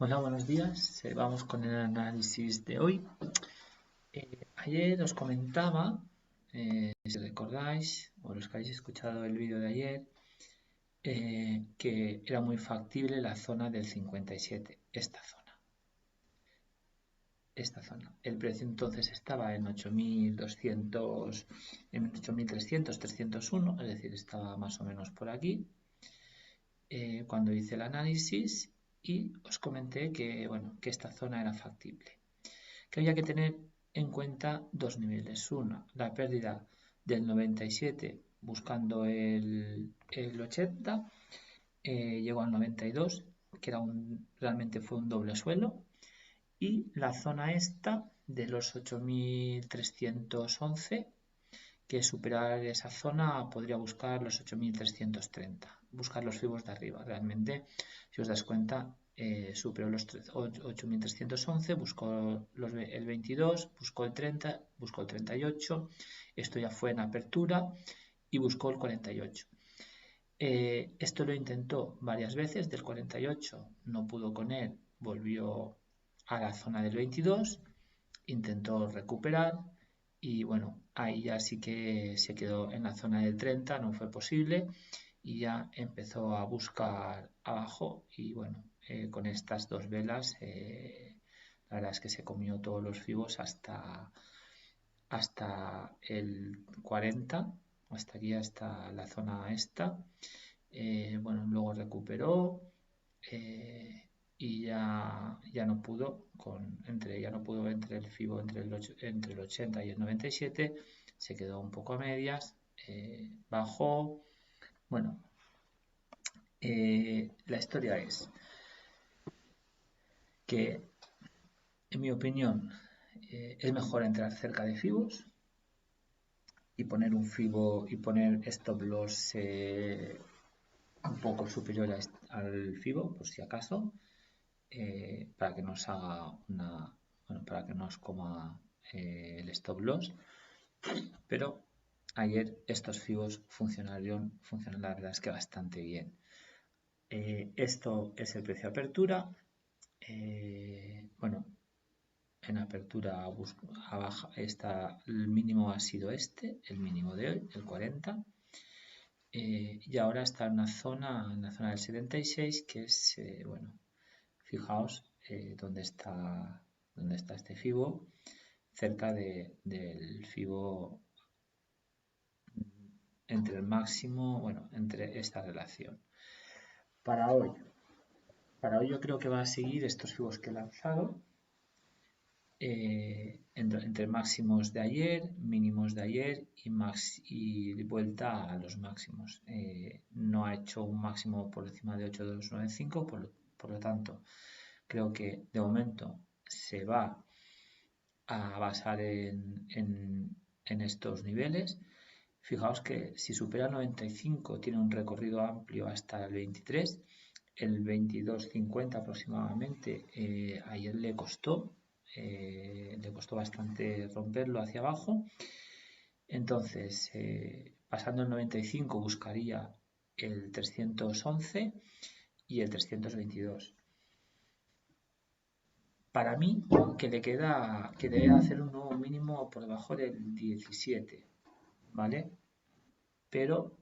Hola, buenos días. Vamos con el análisis de hoy. Ayer os comentaba, si recordáis, o los que habéis escuchado el vídeo de ayer, que era muy factible la zona del 57, esta zona. El precio entonces estaba en 8.200, en 8.300, 301, es decir, estaba más o menos por aquí. Cuando hice el análisis y os comenté que, bueno, que esta zona era factible. Que había que tener en cuenta dos niveles. Una, la pérdida del 97 buscando el 80, llegó al 92, que realmente fue un doble suelo, y la zona esta de los 8.311, que superar esa zona podría buscar los 8.330, buscar los fibos de arriba. Realmente, si os das cuenta, superó los 8.311, buscó el 22, buscó el 30, buscó el 38, esto ya fue en apertura y buscó el 48. Esto lo intentó varias veces, del 48 no pudo con él, volvió a la zona del 22, intentó recuperar y bueno, ahí ya sí que se quedó en la zona del 30, no fue posible y ya empezó a buscar abajo y bueno, con estas dos velas la verdad es que se comió todos los fibos hasta el 40, hasta aquí, hasta la zona esta. Bueno, luego recuperó y ya no pudo entre el FIBO entre el 80 y el 97, se quedó un poco a medias, bajó. Bueno, la historia es que, en mi opinión, es mejor entrar cerca de FIBOs y poner un FIBO y poner stop loss un poco superior al FIBO, por si acaso, para que nos haga para que nos coma el stop loss. Pero ayer estos FIBOs funcionaron la verdad es que bastante bien. Esto es el precio de apertura. Bueno, en apertura a baja el mínimo ha sido el mínimo de hoy, el 40. Y ahora está en la zona del 76, que es, bueno, fijaos dónde está este FIBO, cerca del FIBO, entre el máximo, bueno, entre esta relación. Para hoy yo creo que va a seguir estos FIBOs que he lanzado, entre máximos de ayer, mínimos de ayer y vuelta a los máximos. No ha hecho un máximo por encima de 8.295, por lo tanto, creo que de momento se va a basar en estos niveles. Fijaos que si supera el 95 tiene un recorrido amplio hasta el 23, el 22.50 aproximadamente, ayer le costó bastante romperlo hacia abajo. Entonces, pasando el 95 buscaría el 311 y el 322. Para mí, que debe hacer un nuevo mínimo por debajo del 17, ¿vale? Pero,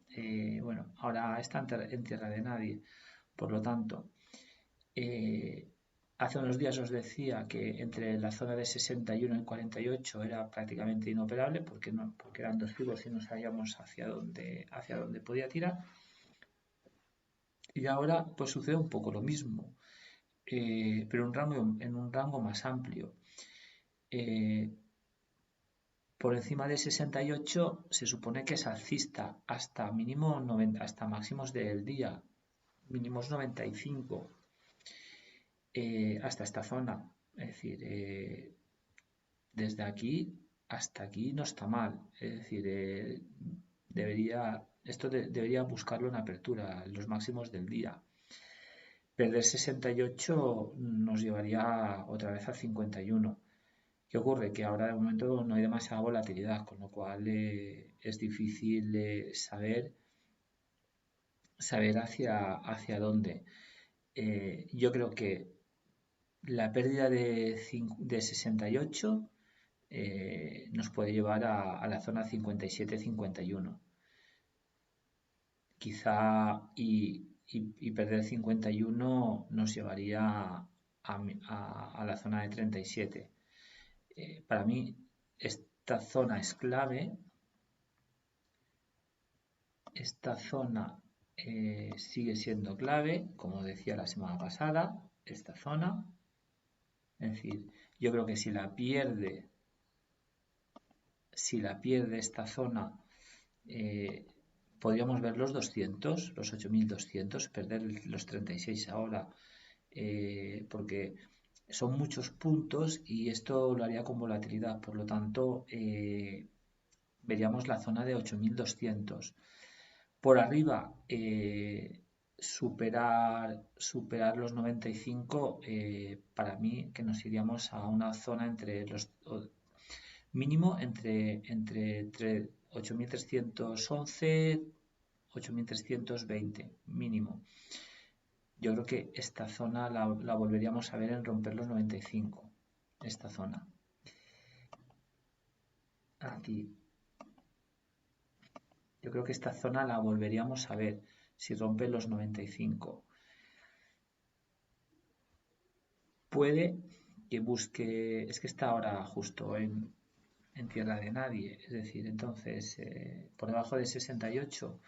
bueno, ahora está en tierra de nadie. Por lo tanto, hace unos días os decía que entre la zona de 61 y 48 era prácticamente inoperable porque eran dos fibos y no sabíamos hacia dónde podía tirar. Y ahora pues sucede un poco lo mismo, pero en un rango más amplio. Por encima de 68 se supone que es alcista hasta mínimo 90, hasta máximos del día, mínimos 95, hasta esta zona. Es decir, desde aquí hasta aquí no está mal. Es decir, debería buscarlo en apertura, los máximos del día. Perder 68 nos llevaría otra vez a 51. ¿Qué ocurre? Que ahora de momento no hay demasiada volatilidad, con lo cual es difícil saber hacia dónde. Yo creo que La pérdida de 68 nos puede llevar a la zona 57-51. Quizá y perder 51 nos llevaría a la zona de 37. Para mí esta zona es clave. Esta zona sigue siendo clave, como decía la semana pasada, esta zona. Es decir, yo creo que si la pierde esta zona, podríamos ver los 200, los 8.200, perder los 36 ahora, porque son muchos puntos y esto lo haría con volatilidad. Por lo tanto, veríamos la zona de 8.200. Por arriba, superar los 95, para mí que nos iríamos a una zona entre los mínimo entre 8.311, 8.320 mínimo. Yo creo que esta zona la volveríamos a ver en romper los 95, esta zona. Aquí. Yo creo que esta zona la volveríamos a ver si rompe los 95. Puede que busque, es que está ahora justo en tierra de nadie, es decir, entonces por debajo de 68,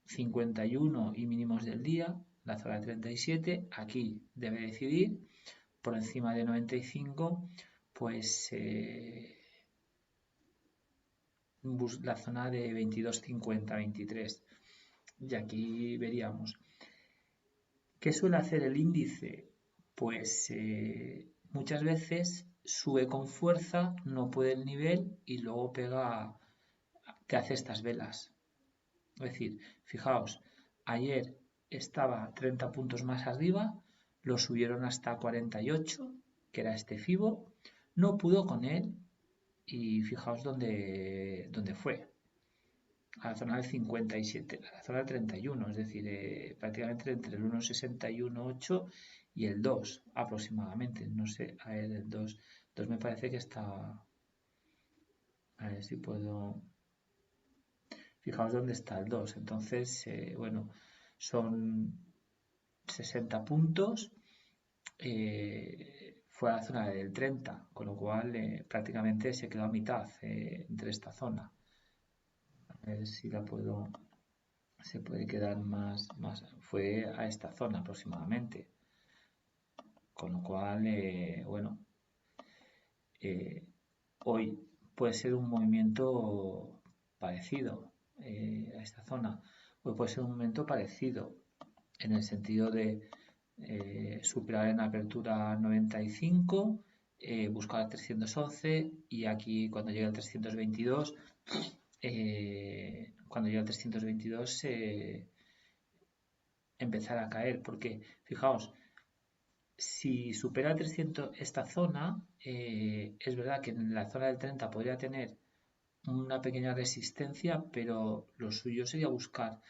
51 y mínimos del día, la zona de 37, aquí debe decidir, por encima de 95, pues la zona de 22.50, 23, y aquí veríamos. ¿Qué suele hacer el índice? Pues muchas veces sube con fuerza, no puede el nivel y luego te hace estas velas. Es decir, fijaos, ayer estaba 30 puntos más arriba, lo subieron hasta 48, que era este FIBO, no pudo con él y fijaos dónde fue. A la zona del 57, a la zona del 31, es decir, prácticamente entre el 1,61,8 y el 2 aproximadamente. No sé, a ver, el 2 me parece que está. A ver si puedo. Fijaos dónde está el 2. Entonces, bueno, son 60 puntos. Fue a la zona del 30, con lo cual prácticamente se quedó a mitad entre esta zona. A ver si la puedo. Se puede quedar más. Fue a esta zona aproximadamente. Con lo cual, bueno, hoy puede ser un movimiento parecido a esta zona. Hoy puede ser un movimiento parecido en el sentido de superar en apertura 95, buscar 311 y aquí cuando llegue al 322, empezar a caer. Porque, fijaos, si supera 300 esta zona, es verdad que en la zona del 30 podría tener una pequeña resistencia, pero lo suyo sería buscar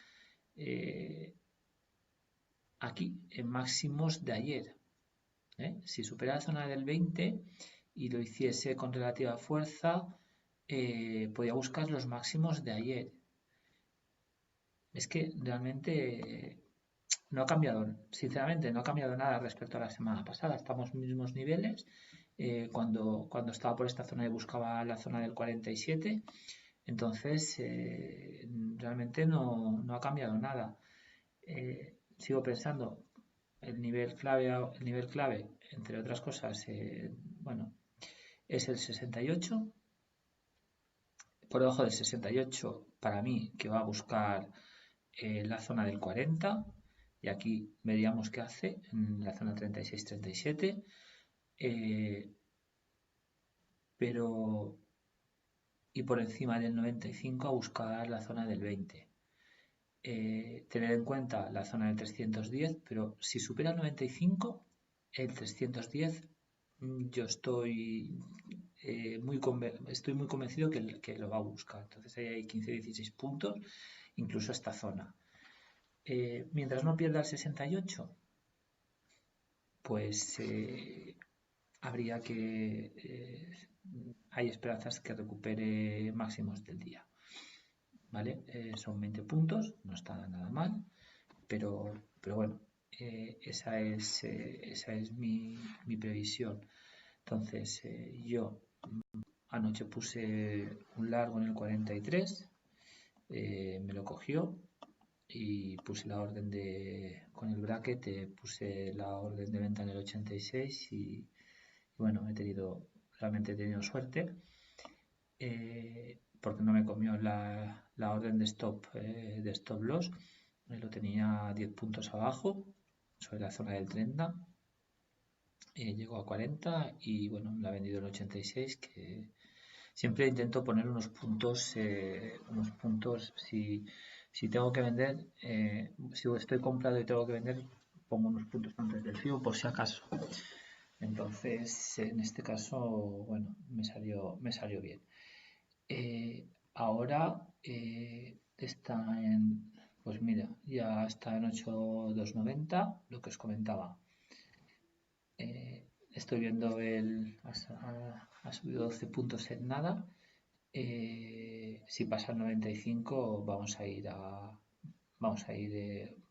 aquí en máximos de ayer. Si supera la zona del 20 y lo hiciese con relativa fuerza, podría buscar los máximos de ayer. Es que realmente no ha cambiado, sinceramente, no ha cambiado nada respecto a la semana pasada. Estamos en los mismos niveles. Cuando estaba por esta zona y buscaba la zona del 47, entonces realmente no ha cambiado nada. Sigo pensando, el nivel clave, entre otras cosas, bueno, es el 68. Por debajo del 68, para mí, que va a buscar la zona del 40. Y aquí veríamos qué hace en la zona 36-37. Pero y por encima del 95 a buscar la zona del 20. Tener en cuenta la zona del 310, pero si supera el 95, el 310, yo estoy muy convencido que lo va a buscar. Entonces ahí hay 15-16 puntos, incluso esta zona. Mientras no pierda el 68, pues habría que... hay esperanzas que recupere máximos del día, ¿vale? Son 20 puntos, no está nada mal, pero bueno, esa es mi previsión. Entonces, yo anoche puse un largo en el 43, me lo cogió y puse la orden con el bracket, puse la orden de venta en el 86 y bueno, realmente he tenido suerte, porque no me comió la orden de stop loss, lo tenía 10 puntos abajo, sobre la zona del 30, llegó a 40 y bueno, me la ha vendido en 86, que siempre intento poner unos puntos, si tengo que vender, si estoy comprado y tengo que vender, pongo unos puntos antes del FIBO por si acaso. Entonces, en este caso, bueno, me salió bien. Ahora está en, pues mira, ya está en 8,290, lo que os comentaba. Estoy viendo ha subido 12 puntos en nada. Si pasa el 95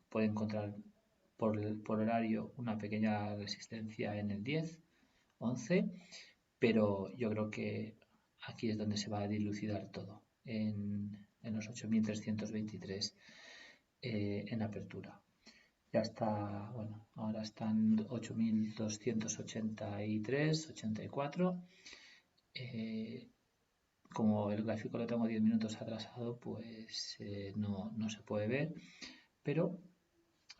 puede encontrar por horario una pequeña resistencia en el 10, 11, pero yo creo que aquí es donde se va a dilucidar todo, en los 8.323 en apertura. Ya está, bueno, ahora están 8.283, 84. Como el gráfico lo tengo 10 minutos atrasado, pues no se puede ver. Pero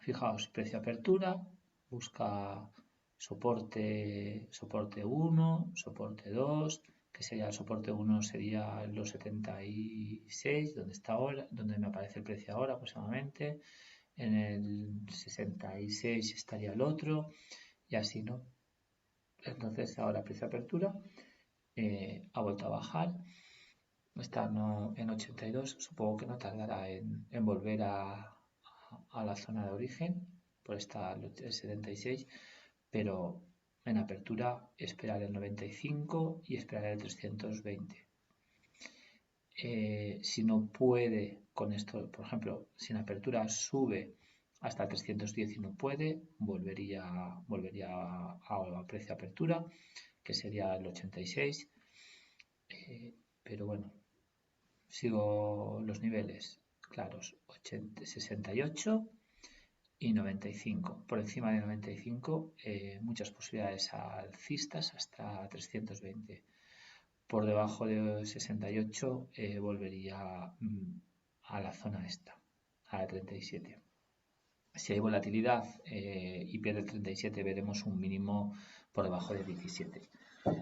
fijaos, precio apertura, busca soporte 1, soporte 2, que sería el soporte 1 sería los 76, donde está ahora, donde me aparece el precio ahora aproximadamente. En el 66 estaría el otro y así, ¿no? Entonces ahora precio apertura, ha vuelto a bajar, está en 82, supongo que no tardará en volver a la zona de origen, por esta el 76, pero en apertura esperar el 95 y esperar el 320. Si no puede con esto, por ejemplo, si en apertura sube hasta el 310 y no puede, volvería a precio apertura, que sería el 86. Pero bueno, sigo los niveles claros, 68 y 95. Por encima de 95, muchas posibilidades alcistas hasta 320. Por debajo de 68 volvería a la zona esta, a la 37. Si hay volatilidad y pierde el 37, veremos un mínimo por debajo de 17.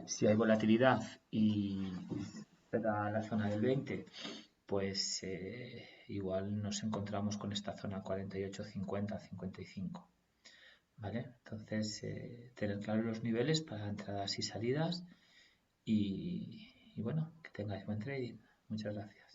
Si hay volatilidad y da la zona del 20, pues igual nos encontramos con esta zona 48, 50, 55. ¿Vale? Entonces, tener claros los niveles para entradas y salidas y bueno, que tengáis buen trading. Muchas gracias.